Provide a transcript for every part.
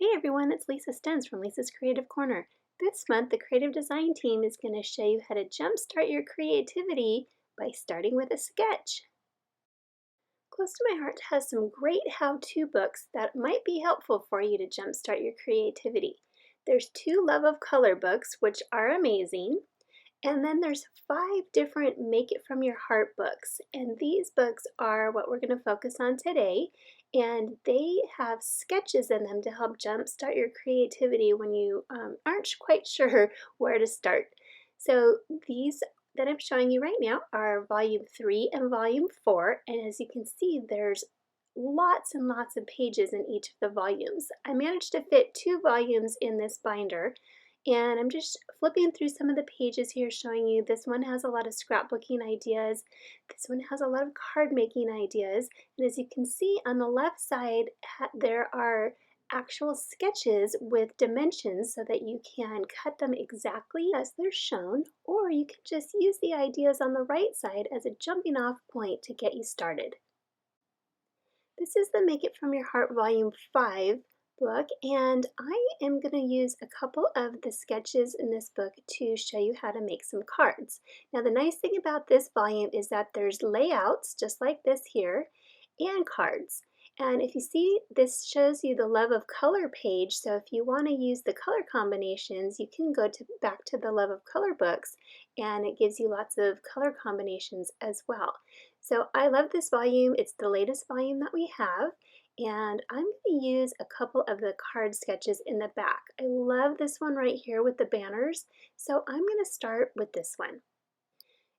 Hey everyone, it's Lisa Stenz from Lisa's Creative Corner. This month, the creative design team is going to show you how to jumpstart your creativity by starting with a sketch. Close to My Heart has some great how-to books that might be helpful for you to jumpstart your creativity. There's 2 Love of Color books, which are amazing. And then there's 5 different Make It From Your Heart books, and these books are what we're going to focus on today, and they have sketches in them to help jumpstart your creativity when you aren't quite sure where to start. So these that I'm showing you right now are volume 3 and volume 4, and as you can see, there's lots and lots of pages in each of the volumes. I managed to fit 2 volumes in this binder, and I'm just flipping through some of the pages here showing you this one has a lot of scrapbooking ideas, this one has a lot of card making ideas, and as you can see on the left side there are actual sketches with dimensions so that you can cut them exactly as they're shown, or you can just use the ideas on the right side as a jumping off point to get you started. This is the Make It From Your Heart Volume 5 book, and I am going to use a couple of the sketches in this book to show you how to make some cards. Now the nice thing about this volume is that there's layouts just like this here and cards. And if you see, this shows you the Love of Color page, so if you want to use the color combinations, you can go back to the Love of Color books, and it gives you lots of color combinations as well. So I love this volume. It's the latest volume that we have, and I'm going to use a couple of the card sketches in the back. I love this one right here with the banners, so I'm going to start with this one.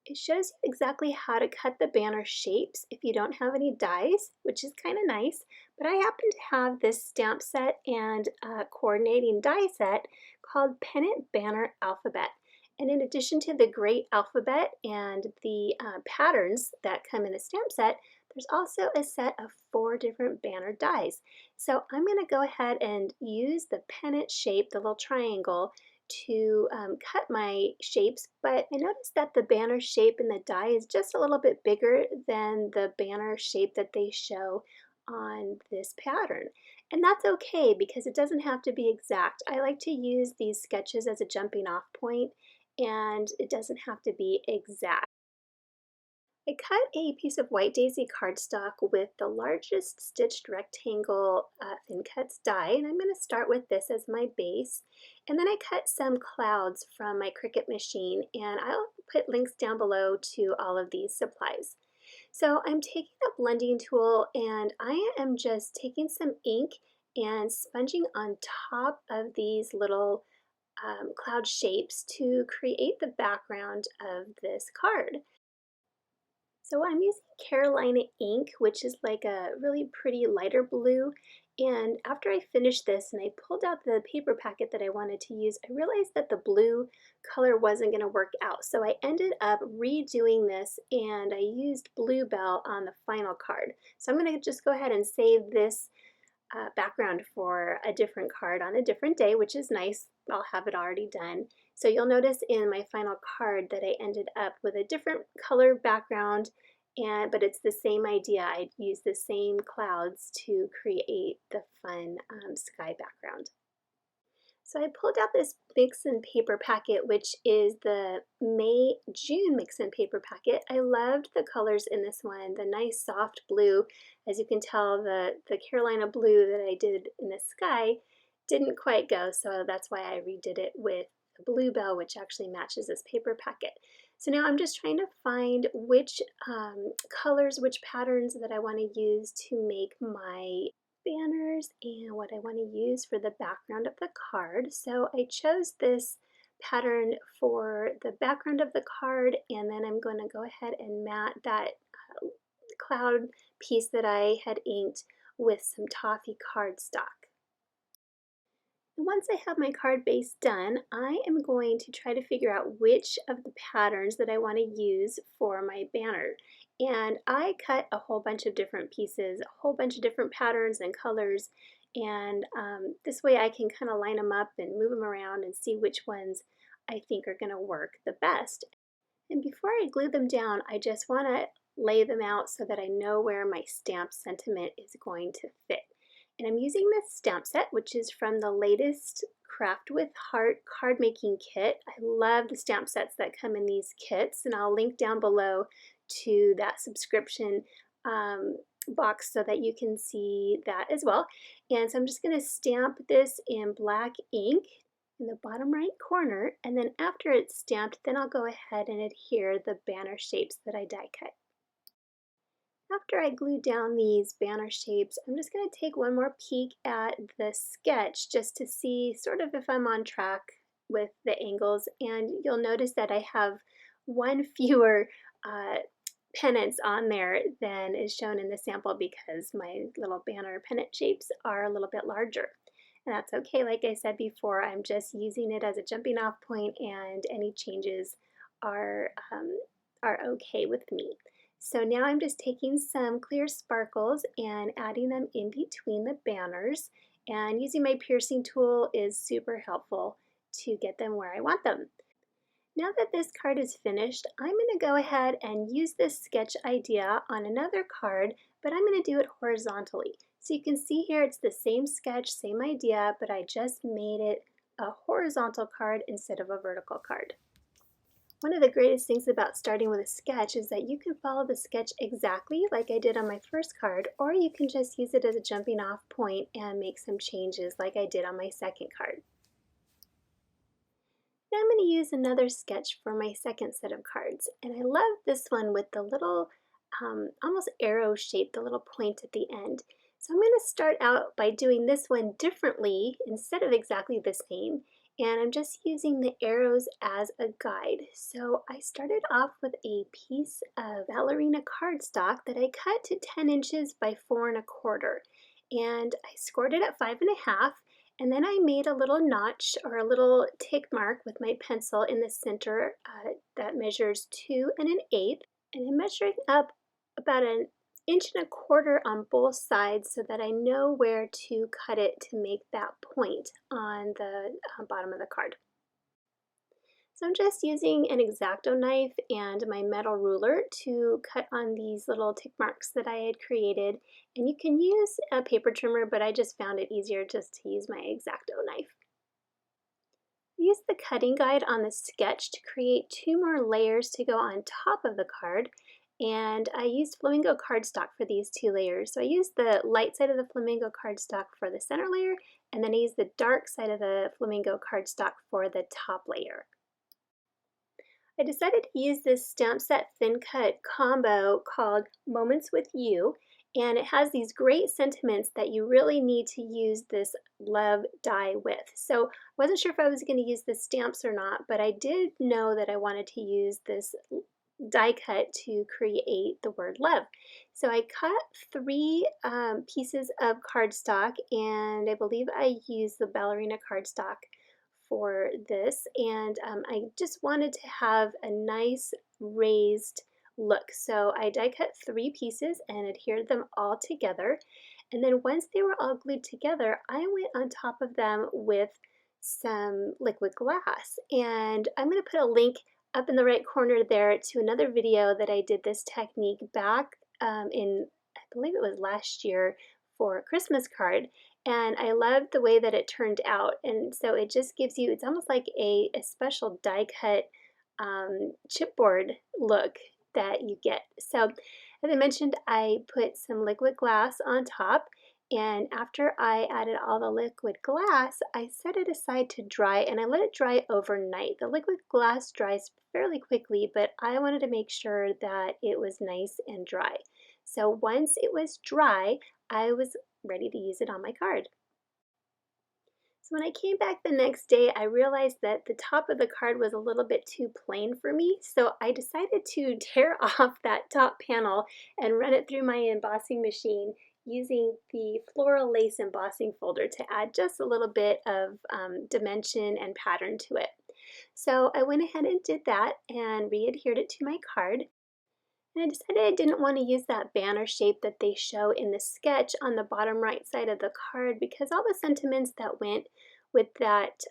It shows you exactly how to cut the banner shapes if you don't have any dies, which is kind of nice, but I happen to have this stamp set and coordinating die set called Pennant Banner Alphabet. And in addition to the great alphabet and the patterns that come in a stamp set, there's also a set of 4 different banner dies. So I'm going to go ahead and use the pennant shape, the little triangle, to cut my shapes, but I noticed that the banner shape in the die is just a little bit bigger than the banner shape that they show on this pattern. And that's okay because it doesn't have to be exact. I like to use these sketches as a jumping off point, and it doesn't have to be exact. I cut a piece of white daisy cardstock with the largest stitched rectangle thin cuts die, and I'm going to start with this as my base. And then I cut some clouds from my Cricut machine, and I'll put links down below to all of these supplies. So I'm taking a blending tool, and I am just taking some ink and sponging on top of these little cloud shapes to create the background of this card. So I'm using Carolina ink, which is like a really pretty lighter blue. And after I finished this and I pulled out the paper packet that I wanted to use, I realized that the blue color wasn't going to work out. So I ended up redoing this, and I used Blue Belle on the final card. So I'm going to just go ahead and save this background for a different card on a different day, which is nice. I'll have it already done. So you'll notice in my final card that I ended up with a different color background, but it's the same idea. I used the same clouds to create the fun sky background. So I pulled out this mix and paper packet, which is the May-June mix and paper packet. I loved the colors in this one, the nice soft blue. As you can tell, the Carolina blue that I did in the sky didn't quite go, so that's why I redid it with the Blue Belle, which actually matches this paper packet. So now I'm just trying to find which colors, which patterns that I want to use to make my banners and what I want to use for the background of the card. So I chose this pattern for the background of the card, and then I'm going to go ahead and mat that cloud piece that I had inked with some Toffee cardstock. Once I have my card base done, I am going to try to figure out which of the patterns that I want to use for my banner. And I cut a whole bunch of different pieces, a whole bunch of different patterns and colors, and this way I can kind of line them up and move them around and see which ones I think are going to work the best. And before I glue them down, I just want to lay them out so that I know where my stamp sentiment is going to fit. And I'm using this stamp set, which is from the latest Craft with Heart card making kit. I love the stamp sets that come in these kits, and I'll link down below to that subscription box so that you can see that as well. And so I'm just going to stamp this in black ink in the bottom right corner, and then after it's stamped, then I'll go ahead and adhere the banner shapes that I die cut. After I glue down these banner shapes, I'm just going to take one more peek at the sketch just to see sort of if I'm on track with the angles, and you'll notice that I have one fewer pennants on there than is shown in the sample because my little banner pennant shapes are a little bit larger. And that's okay, like I said before, I'm just using it as a jumping off point, and any changes are okay with me. So now I'm just taking some clear sparkles and adding them in between the banners, and using my piercing tool is super helpful to get them where I want them. Now that this card is finished, I'm going to go ahead and use this sketch idea on another card, but I'm going to do it horizontally. So you can see here it's the same sketch, same idea, but I just made it a horizontal card instead of a vertical card. One of the greatest things about starting with a sketch is that you can follow the sketch exactly like I did on my first card, or you can just use it as a jumping off point and make some changes like I did on my second card. Now I'm going to use another sketch for my second set of cards, and I love this one with the little almost arrow shape, the little point at the end. So I'm going to start out by doing this one differently instead of exactly the same, and I'm just using the arrows as a guide. So I started off with a piece of Ballerina cardstock that I cut to 10 inches by 4 1/4, and I scored it at 5 1/2. And then I made a little notch or a little tick mark with my pencil in the center that measures 2 1/8. And I'm measuring up about 1 1/4 inches on both sides so that I know where to cut it to make that point on the bottom of the card. So I'm just using an X-Acto knife and my metal ruler to cut on these little tick marks that I had created. And you can use a paper trimmer, but I just found it easier just to use my X-Acto knife. I used the cutting guide on the sketch to create 2 more layers to go on top of the card. And I used Flamingo cardstock for these 2 layers. So I used the light side of the Flamingo cardstock for the center layer, and then I used the dark side of the Flamingo cardstock for the top layer. I decided to use this stamp set thin cut combo called Moments with You, and it has these great sentiments that you really need to use this love die with. So I wasn't sure if I was going to use the stamps or not, but I did know that I wanted to use this die cut to create the word love. So I cut 3 pieces of cardstock, and I believe I used the Ballerina cardstock for this, and I just wanted to have a nice raised look. So I die cut 3 pieces and adhered them all together, and then once they were all glued together, I went on top of them with some liquid glass, and I'm going to put a link up in the right corner there to another video that I did this technique back in, I believe it was last year, for a Christmas card, and I loved the way that it turned out. And so it just gives you, it's almost like a special die cut chipboard look that you get. So as I mentioned, I put some liquid glass on top, and after I added all the liquid glass, I set it aside to dry, and I let it dry overnight. The liquid glass dries fairly quickly, but I wanted to make sure that it was nice and dry. So once it was dry, I was ready to use it on my card. So when I came back the next day, I realized that the top of the card was a little bit too plain for me, so I decided to tear off that top panel and run it through my embossing machine using the Floral lace embossing folder to add just a little bit of dimension and pattern to it. So I went ahead and did that and re-adhered it to my card. And I decided I didn't want to use that banner shape that they show in the sketch on the bottom right side of the card because all the sentiments that went with that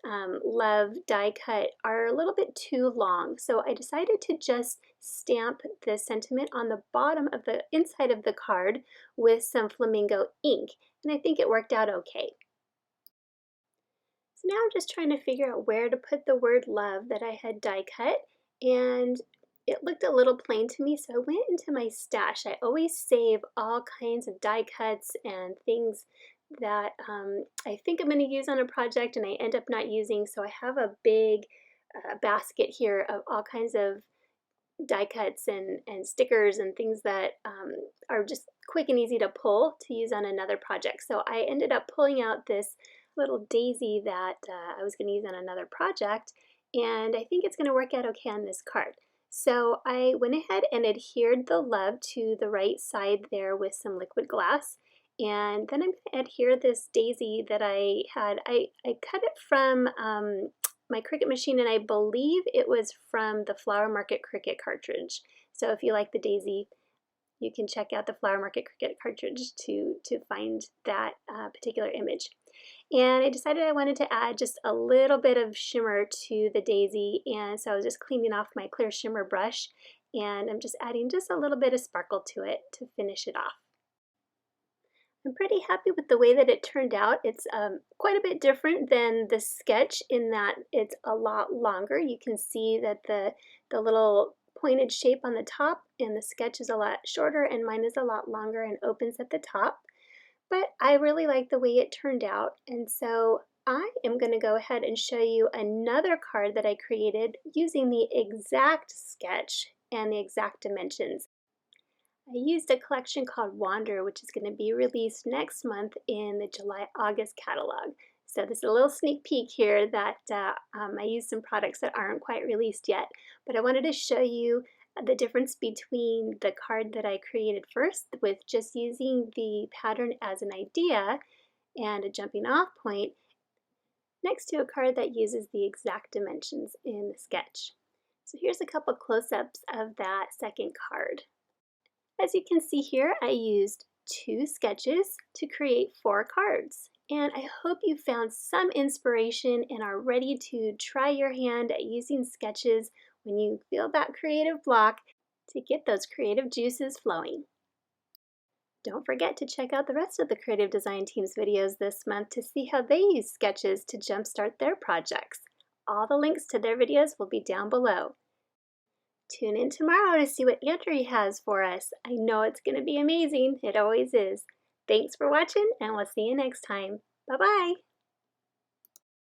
love die cut are a little bit too long. So I decided to just stamp the sentiment on the bottom of the inside of the card with some Flamingo ink. And I think it worked out okay. So now I'm just trying to figure out where to put the word love that I had die cut, and it looked a little plain to me, so I went into my stash. I always save all kinds of die cuts and things that I think I'm going to use on a project and I end up not using, so I have a big basket here of all kinds of die cuts and stickers and things that are just quick and easy to pull to use on another project. So I ended up pulling out this little daisy that I was going to use on another project, and I think it's going to work out okay on this card. So I went ahead and adhered the love to the right side there with some liquid glass, and then I'm going to adhere this daisy that I had. I cut it from my Cricut machine, and I believe it was from the Flower Market Cricut cartridge. So if you like the daisy, you can check out the Flower Market Cricut cartridge to find that particular image. And I decided I wanted to add just a little bit of shimmer to the daisy, and so I was just cleaning off my clear shimmer brush, and I'm just adding just a little bit of sparkle to it to finish it off. I'm pretty happy with the way that it turned out. It's quite a bit different than the sketch in that it's a lot longer. You can see that the little pointed shape on the top and the sketch is a lot shorter, and mine is a lot longer and opens at the top. But I really like the way it turned out, and so I am going to go ahead and show you another card that I created using the exact sketch and the exact dimensions. I used a collection called Wander, which is going to be released next month in the July-August catalog. So this is a little sneak peek here that I used some products that aren't quite released yet, but I wanted to show you the difference between the card that I created first with just using the pattern as an idea and a jumping off point next to a card that uses the exact dimensions in the sketch. So here's a couple close-ups of that second card. As you can see here, I used 2 sketches to create 4 cards. And I hope you found some inspiration and are ready to try your hand at using sketches when you feel that creative block to get those creative juices flowing. Don't forget to check out the rest of the Creative Design Team's videos this month to see how they use sketches to jumpstart their projects. All the links to their videos will be down below. Tune in tomorrow to see what Andrew has for us. I know it's going to be amazing. It always is. Thanks for watching, and we'll see you next time. Bye-bye.